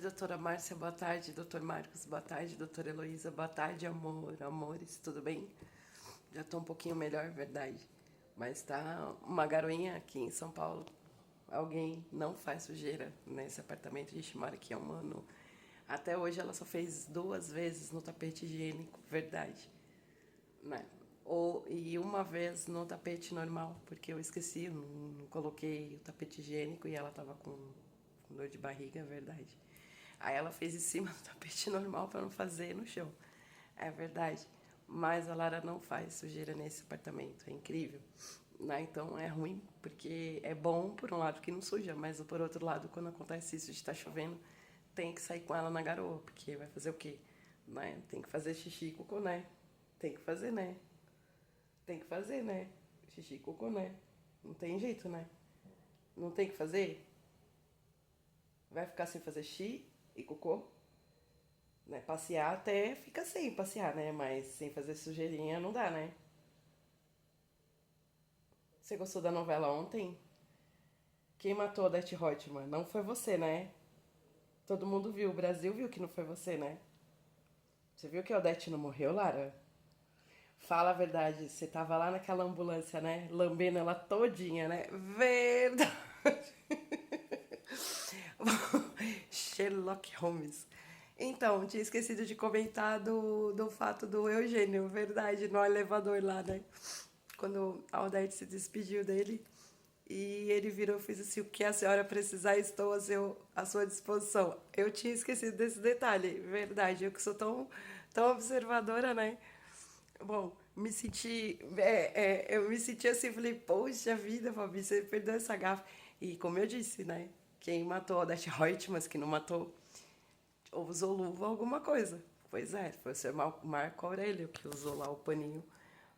doutora Márcia, boa tarde, doutor Marcos, boa tarde, doutora Heloísa, boa tarde, amores, tudo bem? Já tô um pouquinho melhor, verdade. Mas tá uma garoinha aqui em São Paulo. Alguém não faz sujeira nesse apartamento, a gente mora aqui há um ano. Até hoje ela só fez 2 vezes no tapete higiênico, verdade. Né? E uma vez no tapete normal, porque eu esqueci, não coloquei o tapete higiênico e ela tava com dor de barriga, é verdade. Aí ela fez em cima do tapete normal para não fazer no chão. É verdade. Mas a Lara não faz sujeira nesse apartamento, é incrível. Né? Então é ruim, porque é bom por um lado que não suja, mas por outro lado, quando acontece isso de estar chovendo, tem que sair com ela na garoa, porque vai fazer o quê? Né? Tem que fazer xixi e cocô, né? Tem que fazer, né? Tem que fazer, né? Xixi e cocô, né? Não tem jeito, né? Não tem que fazer? Vai ficar sem fazer xixi e cocô? Né? Passear até fica sem passear, né? Mas sem fazer sujeirinha não dá, né? Você gostou da novela ontem? Quem matou a Odete Roitman? Não foi você, né? Todo mundo viu, o Brasil viu que não foi você, né? Você viu que a Odete não morreu, Lara? Fala a verdade, você tava lá naquela ambulância, né? Lambendo ela todinha, né? Verdade. Sherlock Holmes. Então, tinha esquecido de comentar do fato do Eugênio, verdade, no elevador lá, né? Quando a Aldete se despediu dele e ele virou e fez assim: o que a senhora precisar, estou à sua disposição. Eu tinha esquecido desse detalhe, verdade, eu que sou tão observadora, né? Bom, eu me senti assim, falei, poxa vida, Fabi, você perdeu essa gafa. E como eu disse, né? Quem matou a Odete Reutemann, que não matou, usou luva alguma coisa. Pois é, foi o seu Marco Aurélio que usou lá o paninho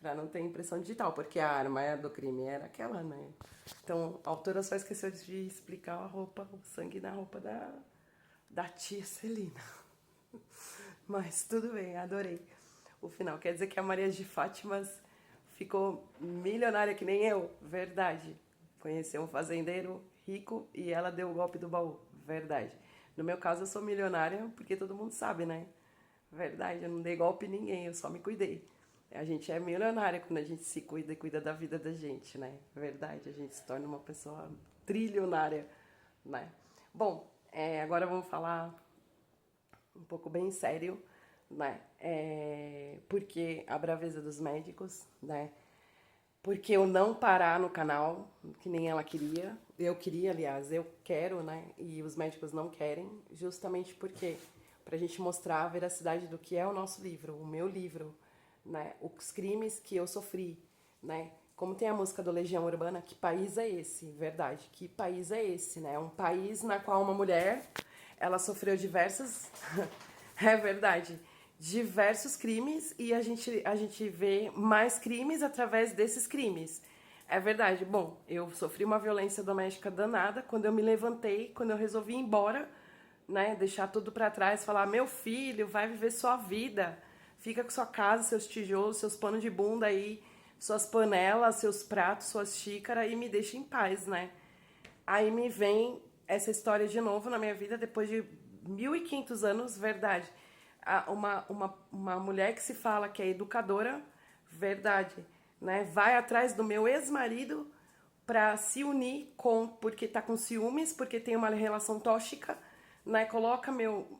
pra não ter impressão digital, porque a arma do crime era aquela, né? Então, a autora só esqueceu de explicar a roupa, o sangue na roupa da tia Celina. Mas tudo bem, adorei o final. Quer dizer que a Maria de Fátimas ficou milionária que nem eu? Verdade. Conheceu um fazendeiro rico e ela deu o golpe do baú? Verdade. No meu caso, eu sou milionária porque todo mundo sabe, né? Verdade, eu não dei golpe em ninguém, eu só me cuidei. A gente é milionária quando a gente se cuida e cuida da vida da gente, né? Verdade, a gente se torna uma pessoa trilionária, né? Bom, agora vamos falar um pouco bem sério, né? Porque a braveza dos médicos, né? Porque eu não parar no canal, que nem ela queria. Eu queria, aliás, eu quero, né? E os médicos não querem, justamente porque pra gente mostrar a veracidade do que é o nosso livro, o meu livro, né? Os crimes que eu sofri, né? Como tem a música do Legião Urbana, que país é esse? Verdade, que país é esse, né? Um país na qual uma mulher, ela sofreu diversas, é verdade, diversos crimes e a gente vê mais crimes através desses crimes. É verdade. Bom, eu sofri uma violência doméstica danada quando eu me levantei, quando eu resolvi ir embora, né, deixar tudo pra trás, falar: "Meu filho, vai viver sua vida. Fica com sua casa, seus tijolos, seus panos de bunda aí, suas panelas, seus pratos, suas xícaras e me deixa em paz", né? Aí me vem essa história de novo na minha vida, depois de 1500 anos, verdade. Uma mulher que se fala que é educadora, verdade, né? Vai atrás do meu ex-marido para se unir porque tá com ciúmes, porque tem uma relação tóxica, né? Coloca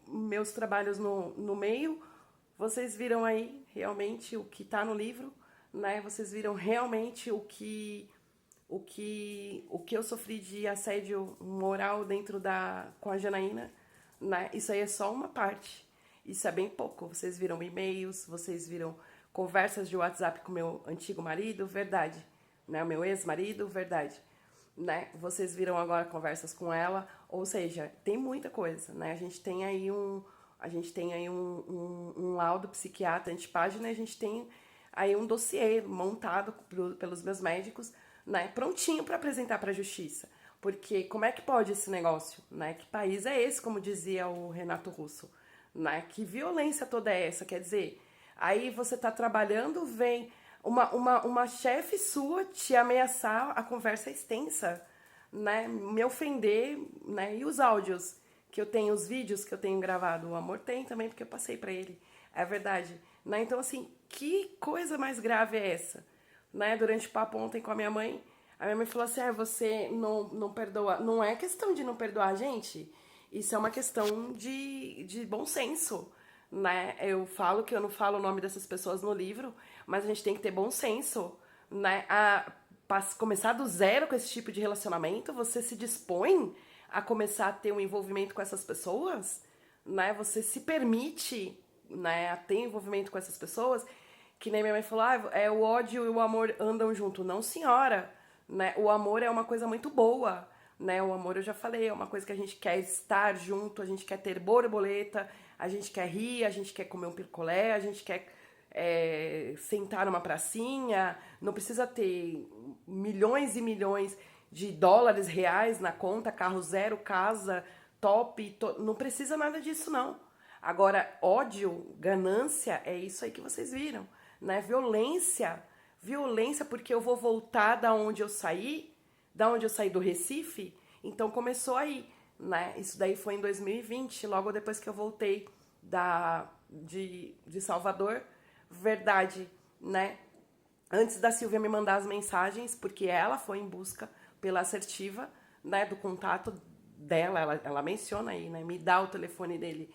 meus trabalhos no meio. Vocês viram aí realmente o que tá no livro, né? Vocês viram realmente o que eu sofri de assédio moral com a Janaína, né? Isso aí é só uma parte. Isso é bem pouco. Vocês viram e-mails, vocês viram conversas de WhatsApp com meu antigo marido, verdade. Né? O meu ex-marido, verdade. Né? Vocês viram agora conversas com ela, ou seja, tem muita coisa, né? A gente tem aí um laudo psiquiatra antipágina, a gente tem aí um dossiê montado pelos meus médicos, né, prontinho para apresentar para a justiça. Porque como é que pode esse negócio, né? Que país é esse, como dizia o Renato Russo, né? Que violência toda é essa? Quer dizer, aí você tá trabalhando, vem uma chefe sua te ameaçar, a conversa é extensa, né? Me ofender, né? E os áudios que eu tenho os vídeos que eu tenho gravado. O amor tem também, porque eu passei pra ele. É verdade. Né? Então, assim, que coisa mais grave é essa? Né? Durante o papo ontem com a minha mãe falou assim, você não perdoa. Não é questão de não perdoar, gente. Isso é uma questão de bom senso, né? Eu falo que eu não falo o nome dessas pessoas no livro, mas a gente tem que ter bom senso, né? Começar do zero com esse tipo de relacionamento, você se dispõe a começar a ter um envolvimento com essas pessoas, né? Você se permite, né, a ter envolvimento com essas pessoas, que nem minha mãe falou, o ódio e o amor andam junto. Não, senhora, né? O amor é uma coisa muito boa, né? O amor, eu já falei, é uma coisa que a gente quer estar junto, a gente quer ter borboleta, a gente quer rir, a gente quer comer um picolé, a gente quer sentar numa pracinha, não precisa ter milhões e milhões de dólares, reais na conta, carro zero, casa, top, não precisa nada disso, não. Agora, ódio, ganância, é isso aí que vocês viram, né? Violência porque eu vou voltar da onde eu saí do Recife, então começou aí, né? Isso daí foi em 2020, logo depois que eu voltei de Salvador, verdade, né? Antes da Silvia me mandar as mensagens, porque ela foi em busca pela assertiva, né, do contato dela, ela menciona aí, né, me dá o telefone dele.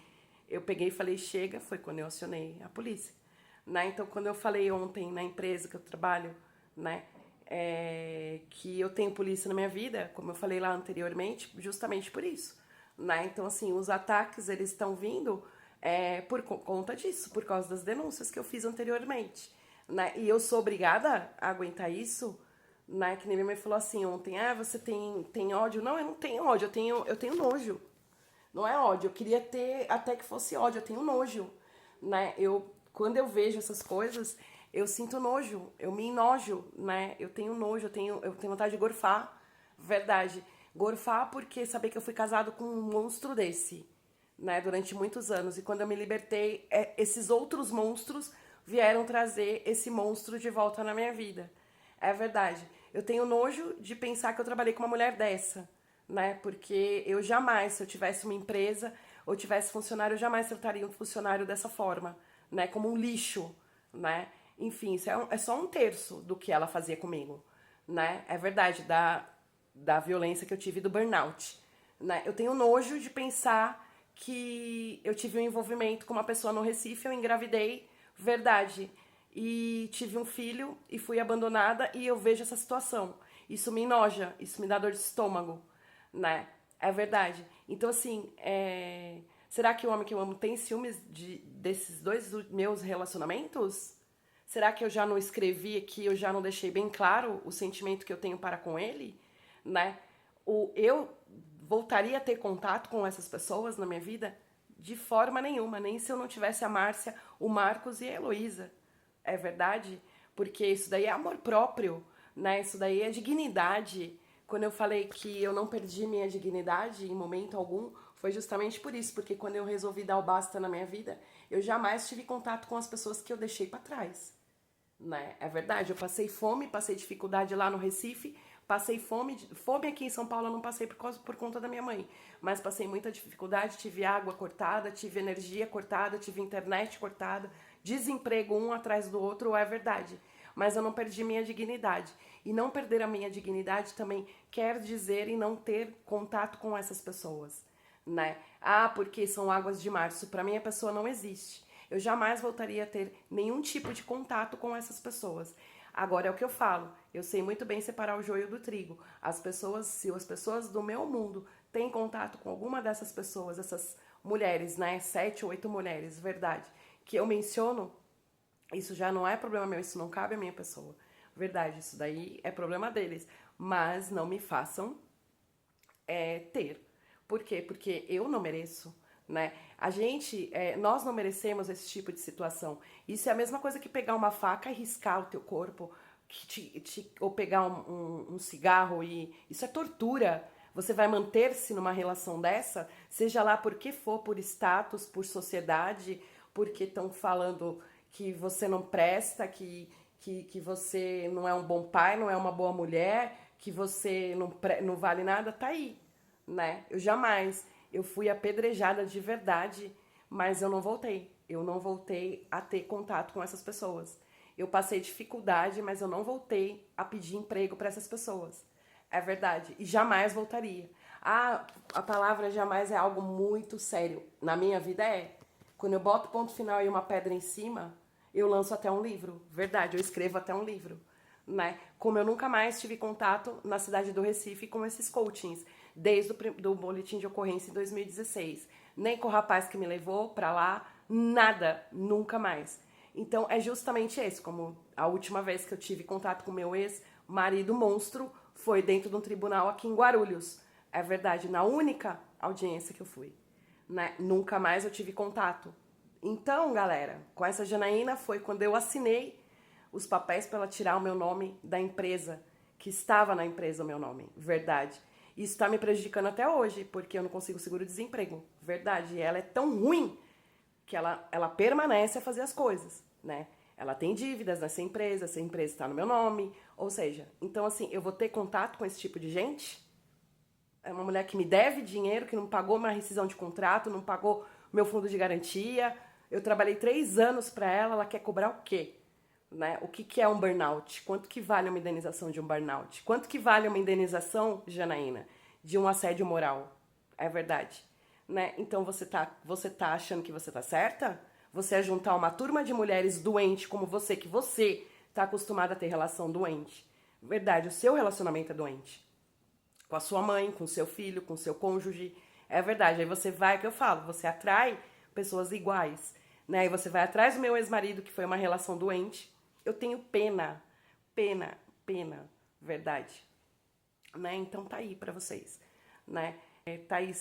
Eu peguei e falei, chega, foi quando eu acionei a polícia, né? Então, quando eu falei ontem na empresa que eu trabalho, né, que eu tenho polícia na minha vida, como eu falei lá anteriormente, justamente por isso, né? Então, assim, os ataques, eles estão vindo por conta disso, por causa das denúncias que eu fiz anteriormente, né? E eu sou obrigada a aguentar isso, né? Que nem minha mãe falou assim ontem, você tem ódio? Não, eu não tenho ódio, eu tenho nojo. Não é ódio, eu queria ter até que fosse ódio, eu tenho nojo, né? Quando eu vejo essas coisas, eu sinto nojo, eu me enojo, né? Eu tenho nojo, eu tenho vontade de gorfar, verdade. Gorfar porque saber que eu fui casado com um monstro desse, né? Durante muitos anos. E quando eu me libertei, esses outros monstros vieram trazer esse monstro de volta na minha vida. É verdade. Eu tenho nojo de pensar que eu trabalhei com uma mulher dessa, né? Porque eu jamais, se eu tivesse uma empresa ou tivesse funcionário, eu jamais trataria um funcionário dessa forma, né? Como um lixo, né? Enfim, isso é só um terço do que ela fazia comigo, né? É verdade, da violência que eu tive do burnout, né? Eu tenho nojo de pensar que eu tive um envolvimento com uma pessoa no Recife, eu engravidei, verdade, e tive um filho e fui abandonada e eu vejo essa situação. Isso me enoja, isso me dá dor de estômago, né? É verdade. Então, assim, será que o homem que eu amo tem ciúmes desses dois meus relacionamentos? Será que eu já não escrevi aqui, eu já não deixei bem claro o sentimento que eu tenho para com ele, né? Eu voltaria a ter contato com essas pessoas na minha vida? De forma nenhuma, nem se eu não tivesse a Márcia, o Marcos e a Heloísa. É verdade? Porque isso daí é amor próprio, né? Isso daí é dignidade. Quando eu falei que eu não perdi minha dignidade em momento algum, foi justamente por isso, porque quando eu resolvi dar o basta na minha vida, eu jamais tive contato com as pessoas que eu deixei para trás, né? É verdade, eu passei fome, passei dificuldade lá no Recife, passei fome aqui em São Paulo eu não passei por conta da minha mãe, mas passei muita dificuldade, tive água cortada, tive energia cortada, tive internet cortada, desemprego um atrás do outro, é verdade. Mas eu não perdi minha dignidade. E não perder a minha dignidade também quer dizer em não ter contato com essas pessoas, né? Porque são águas de março. Para mim a pessoa não existe. Eu jamais voltaria a ter nenhum tipo de contato com essas pessoas. Agora é o que eu falo, eu sei muito bem separar o joio do trigo. Se as pessoas do meu mundo têm contato com alguma dessas pessoas, essas mulheres, né, 7 ou 8 mulheres, verdade, que eu menciono, isso já não é problema meu, isso não cabe à minha pessoa. Verdade, isso daí é problema deles. Mas não me façam ter. Por quê? Porque eu não mereço, né? Nós não merecemos esse tipo de situação. Isso é a mesma coisa que pegar uma faca e riscar o teu corpo, ou pegar um cigarro e... Isso é tortura. Você vai manter-se numa relação dessa, seja lá por que for, por status, por sociedade, porque estão falando que você não presta, que você não é um bom pai, não é uma boa mulher, que você não vale nada, tá aí, né? Eu jamais. Eu fui apedrejada de verdade, mas eu não voltei. Eu não voltei a ter contato com essas pessoas. Eu passei dificuldade, mas eu não voltei a pedir emprego para essas pessoas. É verdade. E jamais voltaria. Ah, a palavra jamais é algo muito sério. Na minha vida é. Quando eu boto ponto final e uma pedra em cima, eu lanço até um livro. Verdade, eu escrevo até um livro. Né? Como eu nunca mais tive contato na cidade do Recife com esses coachings, desde o boletim de ocorrência em 2016. Nem com o rapaz que me levou pra lá, nada, nunca mais. Então é justamente esse, como a última vez que eu tive contato com meu ex-marido monstro foi dentro de um tribunal aqui em Guarulhos. É verdade, na única audiência que eu fui. Né? Nunca mais eu tive contato. Então, galera, com essa Janaína foi quando eu assinei os papéis para ela tirar o meu nome da empresa, que estava na empresa o meu nome, verdade. Isso está me prejudicando até hoje, porque eu não consigo seguro-desemprego, verdade. E ela é tão ruim que ela permanece a fazer as coisas, né? Ela tem dívidas nessa empresa, essa empresa está no meu nome, ou seja, então assim, eu vou ter contato com esse tipo de gente? É uma mulher que me deve dinheiro, que não pagou minha rescisão de contrato, não pagou meu fundo de garantia. Eu trabalhei 3 anos para ela quer cobrar o quê? Né? O que é um burnout? Quanto que vale uma indenização de um burnout? Quanto que vale uma indenização, Janaína, de um assédio moral? É verdade. Né? Então você tá achando que você tá certa? Você é juntar uma turma de mulheres doentes como você, que você tá acostumada a ter relação doente. Verdade, o seu relacionamento é doente. Com a sua mãe, com o seu filho, com o seu cônjuge. É verdade. Aí você vai, que eu falo, você atrai pessoas iguais. Né? Aí você vai atrás do meu ex-marido, que foi uma relação doente. Eu tenho pena, pena, pena, verdade. Né? Então tá aí pra vocês. Né? Tá aí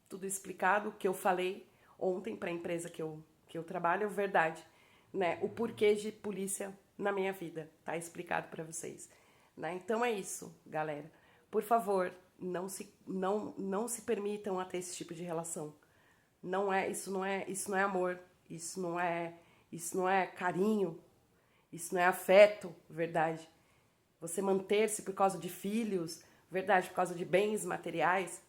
tudo explicado, o que eu falei ontem pra empresa que eu trabalho, verdade. Né? O porquê de polícia na minha vida, tá explicado pra vocês. Né? Então é isso, galera. Por favor, não se permitam a ter esse tipo de relação. Isso não é amor, isso não é carinho, isso não é afeto, verdade. Você manter-se por causa de filhos, verdade, por causa de bens materiais,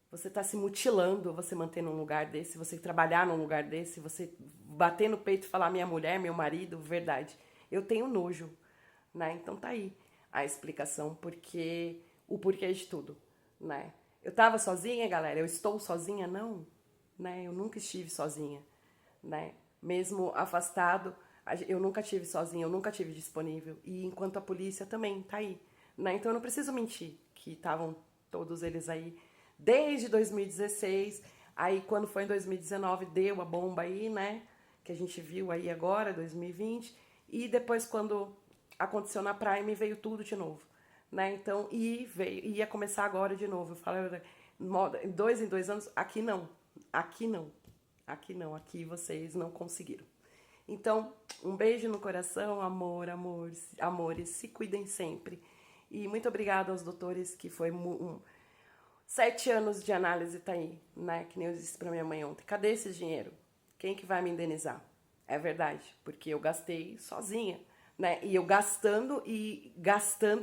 você está se mutilando, você manter num lugar desse, você trabalhar num lugar desse, você bater no peito e falar minha mulher, meu marido, verdade. Eu tenho nojo, né? Então tá aí a explicação, porque o porquê de tudo, né? Eu tava sozinha, galera? Eu estou sozinha? Não, né? Eu nunca estive sozinha, né? Mesmo afastado, eu nunca tive sozinha, eu nunca tive disponível. E enquanto a polícia também tá aí, né? Então eu não preciso mentir que estavam todos eles aí desde 2016. Aí quando foi em 2019 deu a bomba aí, né? Que a gente viu aí agora, 2020. E depois quando aconteceu na Prime veio tudo de novo, né? Então, ia começar agora de novo. Eu falei, 2 em 2 anos, aqui não, aqui não, aqui não, aqui vocês não conseguiram. Então, um beijo no coração, amores, se cuidem sempre. E muito obrigada aos doutores, que foi 7 anos de análise tá aí, né? Que nem eu disse pra minha mãe ontem. Cadê esse dinheiro? Quem que vai me indenizar? É verdade, porque eu gastei sozinha. Né? E eu gastando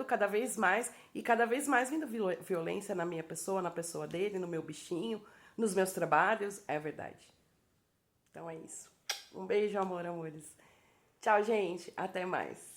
cada vez mais, e cada vez mais vindo violência na minha pessoa, na pessoa dele, no meu bichinho, nos meus trabalhos, é verdade. Então é isso. Um beijo, amores. Tchau, gente. Até mais.